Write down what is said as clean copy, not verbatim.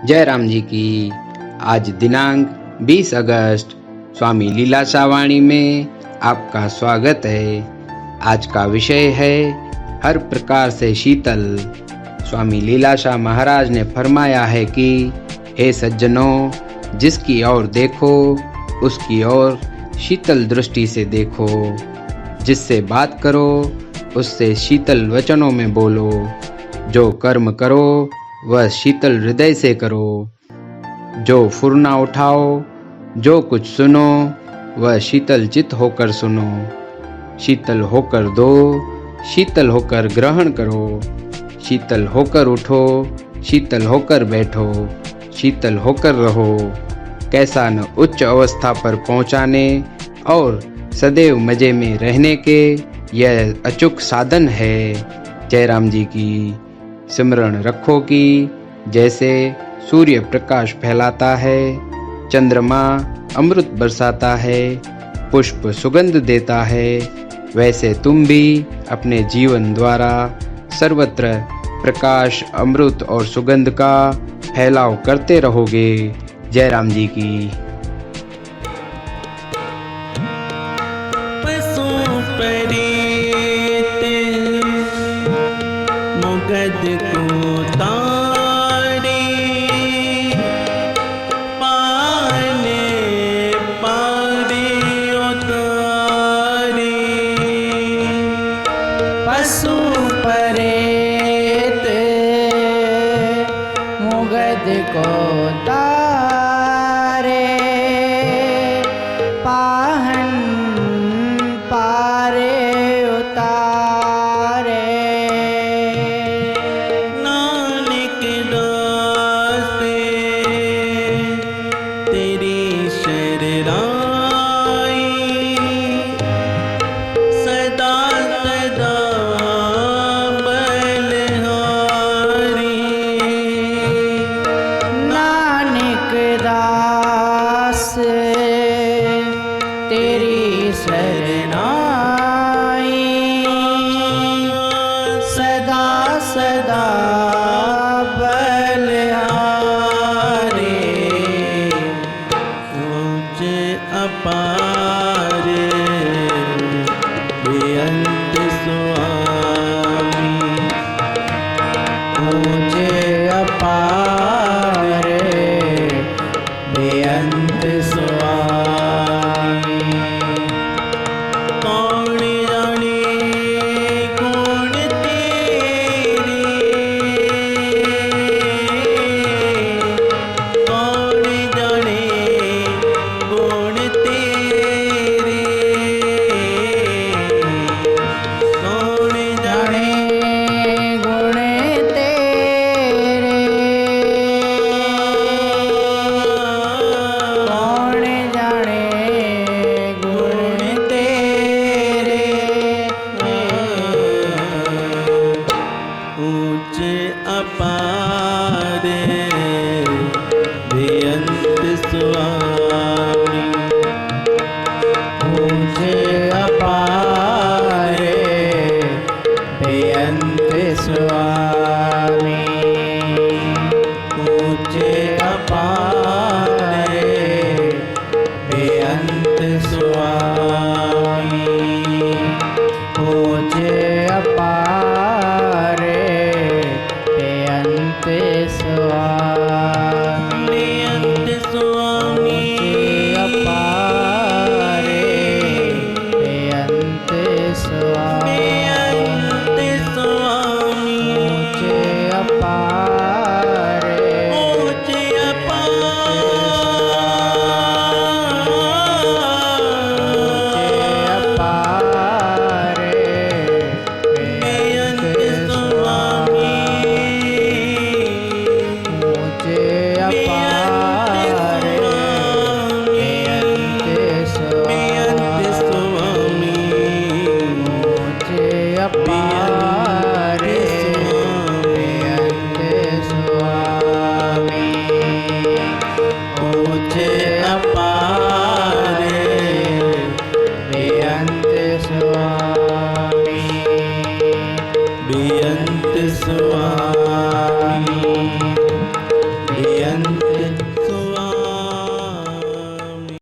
जयराम जी की। आज दिनांक 20 अगस्त स्वामी लीलाशाह वाणी में आपका स्वागत है। आज का विषय है हर प्रकार से शीतल। स्वामी लीलाशाह महाराज ने फरमाया है कि हे सज्जनों, जिसकी ओर देखो उसकी ओर शीतल दृष्टि से देखो, जिससे बात करो उससे शीतल वचनों में बोलो, जो कर्म करो वह शीतल हृदय से करो, जो फुरना उठाओ, जो कुछ सुनो वह शीतल चित्त होकर सुनो, शीतल होकर दो, शीतल होकर ग्रहण करो, शीतल होकर उठो, शीतल होकर बैठो, शीतल होकर रहो। कैसा न उच्च अवस्था पर पहुंचाने और सदैव मजे में रहने के यह अचूक साधन है। जयराम जी की। सिमरण रखो कि जैसे सूर्य प्रकाश फैलाता है, चंद्रमा अमृत बरसाता है, पुष्प सुगंध देता है, वैसे तुम भी अपने जीवन द्वारा सर्वत्र प्रकाश, अमृत और सुगंध का फैलाव करते रहोगे। जयराम जी की। मुगद को तारे पाने पारे उतारे, पशु परेत मुगद को तारे, पाहन पारे उतारे। नानक दासे तेरी शरणाई, सदा सदा बलहारी। नानक दास तेरी शरणाई, सदा सदा बलहारी। ऊंच अपार बेअंत स्वामी, ऊंच अपार बेअंत स्वामी। कौन जाने गुण तेरे, कौन जाने गुण तेरे, कौन जाने गुण तेरे, कौन जाने गुण तेरे। ऊंच अपार बेअंत स्वामी, ऊंच अपार बेअंत स्वामी, ऊंच अपार बेअंत स्वामी, ऊंच अपार बेअंत स्वामी। बेअंत स्वामी, अपार बेअंत स्वामी, बेअंत स्वामी, ऊंच अपार ऊंच अपार बेअंत स्वामी, ऊंच अपार बेअंत बेअंत स्वामी, ऊंच अपार बेअंत स्वामी, ऊंच अपार बेअंत स्वामी, बेअंत स्वामी।